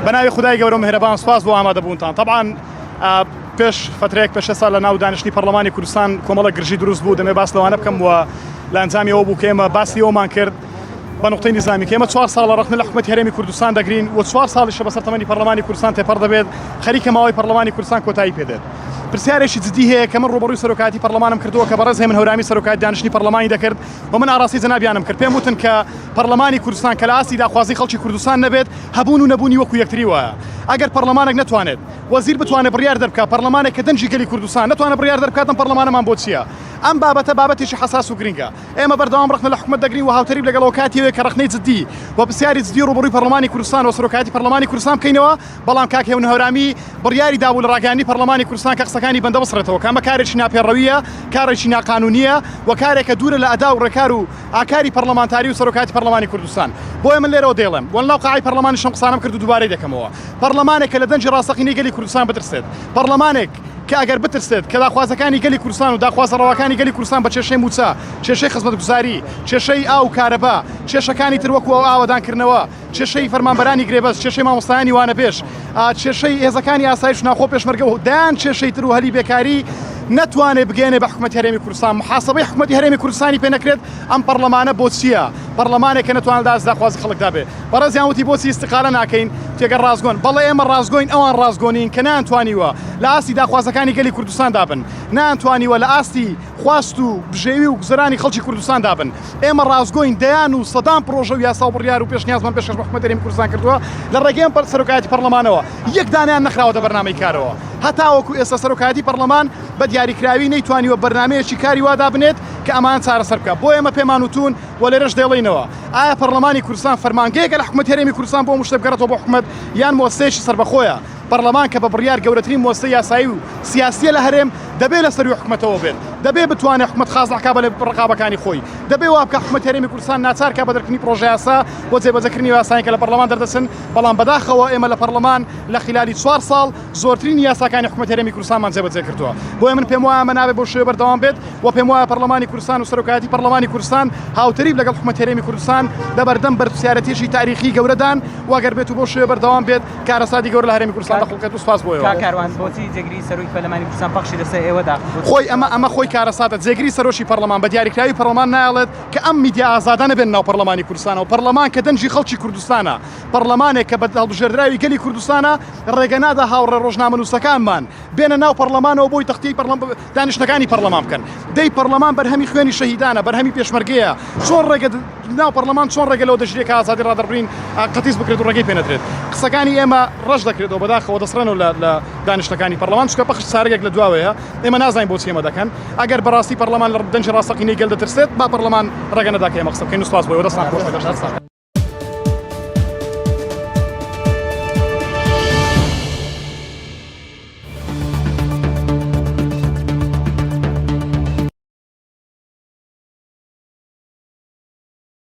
بەناوی خدای گەورە مهرەبان سپاس بۆ ئامادەبوونتان. طبعاً پێش فترێک پێش ساڵ لە ناو دانیشتنی پەرلەمانی کوردستان کۆمەڵە گرژی دروست بوو، دەمێ باس لەوانە بکەم و لە ئەنجامی ئەوە بوو کە ئێمە باسی ئەومان کرد بە نقطەی نظامی کە ئێمە 4 ساڵ لە ڕەخنە لە حکومەتی هەرێمی کوردستان دەگرین و 4 ساڵیش بە سەرتەمەنی پەرلەمانی کوردستان تێپەڕ دەبێت، خەریکە ماوەی پەرلەمانی کوردستان کۆتایی پێدێت. پرسیارێکی جدی هەیە کە من ڕوبەڕووی سەرۆکاتی پەرلەمانم کردووە کە بەڕێز هەیە من هەورامی سەرۆکاتی دانیشتنی پەرلەمانی دەکرد و من ئاڕاستی جەنابیانم کرد. پێم وتن کە پەرلەمانی کوردستان کە لە ئاستی داخوازی خەڵکی کوردستان نەبێت هەبوون و نەبوونی وەکو یەکتری وایە. ئەگەر پەرلەمانێک نەتوانێت وەزیر بتوانێت بڕیار دەربکات، پەرلەمانێک کە دەنجی گەلی کوردستان نەتوانێت بڕیار دەربکاتن پەرلەمانەمان بۆ چییە؟ ئەم بابەتە بابەتێکی حساس و گرنگە. ئێمە بەردەوام ڕخنە لە حکومەت دەگرین و هاوتەریب لەگەڵ ئەو کاتیەوەی کە ڕخنەی جدی و پرسیاری جدی ڕوبەڕووی پەرلەمانی کوردستان و سەرۆکاتی پەرلەمانی کوردستان بکەینەوە، بەڵام کاک هێون هەورامی بڕیاری دابوو لە ڕاگەیاندنی پەرلەمانی کوردستان کە قسەکانی بەندە بسڕێتەوە، کە ئەمە کارێکی ناپێڕەویە، کارێکی ناقانونیە و کارێکە دوورە لە ئەدا و ڕێکار و ئاکاری پەرلەمانتاری و سەرۆکاتی پەرلەمانی کوردستان. بۆیە من لێرەوە دێڵم وەڵناو قاعی پەرلەمانی شەم قسانم کرد و دووبارەی دەکەمەوە. پەرلەمانێک کە لە دەنجی ڕاستەقینەی گەلی کوردستان بترسێت، پەرلەمانێک کە ئەگەر بترسێت کە داخوازەکانی گەلی کوردستان و داخوازەڕەوەکانی گەلی کوردستان بە کێشەی موچە، کێشەی خزمەتگوزاری، کێشەی ئاو کارەبا، کێشەکانی تر وەکو ئەو ئاوەدانکردنەوە، کێشەی فەرمانبەرانی گرێبەست، کێشەی مامۆستایانی وانە پێش، کێشەی هێزەکانی ئاسایش و ناخۆ پێشمەرگە و دایان کێشەی تر و هەلی بێکاری نەتوانێت بگەێنێ بە حکومەتی هەرێمی کوردستان. محاسبەی حکومەتی هەرێمی کوردستانی پێ نەکرێت ئەم پەرلەمانە بۆ چییە؟ پەرلەمانێک کە نەتوانێت داخوازی خەڵکدا بێ. بەڕێزیان وتی بۆچی استقالە ناکەین تێگە ڕازگۆن؟ بەڵێ ئێمە ڕازگۆین، ئەوان ڕازگۆنین کە نانتوانیوە لە ئاستی داخوازەکانی گەلی کوردستان دابن، نانتوانیوە لە ئاستی خواست و بژێوی و گزەرانی خەڵکی کوردستان دابن. ئێمە ڕازگۆین دەیان و سەدان پرۆژە و یاسا و بڕیار و پێشنیازمان پێشکەش بە حکومەتی هەرێمی کوردستان کردووە لە ڕێگەیان سەرۆکایەتی پەرلەمانەوە، یەک دانیان نەخراوەتە بەرنامەی کارەوە. هەتاوەکو ئێستا سەرۆکایەتی پەرلەمان بە دیاریکراوی نەیتوانیوە بەرنامەیەکی کاری وا دابنێت کە ئەمان چارەسەر بکات. بۆ ئێمە پێمان وتون و لێرەش دێڵێنەوە ئایا پەرلەمانی کوردستان فەرمانگەیەکە لە حکومەتی هەرێمی کوردستان بۆ مشتە بگەڕێتەوە بۆ حکومەت یان مۆسسەیەکی سەربەخۆیە؟ پەرلەمان کە بە بڕیار گەورەترین مۆسسەی یاسایی و سیاسیە لە هەرێم دەبێت لە سەروی حکومەتەوە بێت، دەبێت بتوانێت حکومەت خازنەکە بە ڕقابەکانی خۆی، دەبێت وا بکە حکومەتی هەرێمی کوردستان ناچارکە بە دەرکردنی پرۆژە یاسا بۆ جێبەجێکردنی یاسایەکە لە پەرلەمان دەردەچن، بەڵام بەداخەوە ئێمە لە پەرلەمان لە خلالی 4 ساڵ زۆرترین یاساکانی حکومەتی هەرێمی کوردستانمان جێبەجێ کردووە. بۆیە من پێم وایە ئەمە نابێت بۆ شێوە بەردەوام بێت و پێم وایە پەرلەمانی کوردستان و سەرۆکایەتی پەرلەمانی کوردستان هاوتەریب لەگەڵ حکومەتی هەرێمی کوردستان لەبەردەم بەرپرسیارەتێکی تاریخی گەورەدان و ئەگەر بێت و بۆ شێوە بەردەوام بێت کارەساتی گەورە لە هەرێمی کوردستان دەخڵکێت و سپاس بۆیەوە. کاروان بۆچی جێگری سەرۆکی پەرلەمانی کوردستان بەخشی لەسەر ئێوەدا؟ خۆی ئەمە خۆی کارەساتە جێگری سەرۆکی پەرلەمان بە دیاریکراوی پەرلەمان نایڵێت کە ئەم میدیا ئازادە نەبێن ناو پەرلەمانی کوردستانە و پەرلەمان کە دەنجی خەڵکی کوردستانە، پەرلەمانێک کە بە هەڵبژێردراوی گەلی کوردستانە ڕێگە نادا هاوڕێ ڕۆژنامەنووسەکانمان بێنە ناو پەرلەمانەوە بۆی تەختەی دانیشتەکانی پەرلەمان بکەن. دەی پەرلەمان بەرهەمی خوێنی شەهیدانە، بەرهەمی پێشمەرگەیە، چۆن ڕێگە ناو پەرلەمان چۆن ڕێگە لەوە دەژرێت کە ئازادی ڕادەربڕین قەتیس بکرێت و ڕێگەی پێ نەدرێت. قسەکانی ئێمە ڕەش دەکرێتەوە بەداخەوە دەسڕێنەوە لە دانیشتەکانی پەرلەمان، چونکە پەخش سارێک لە دواوەیە ئێمە نازانین بۆچی ئێمە دەکەن. ئەگەر بەڕاستی پەرلەمان لە دەنجی ڕاستەقینەی گەل دەترسێت با پەرلەمان ڕێگە نەداکە ئێمە قسە بکەین و سپاس بۆیەوە دەستان خۆش.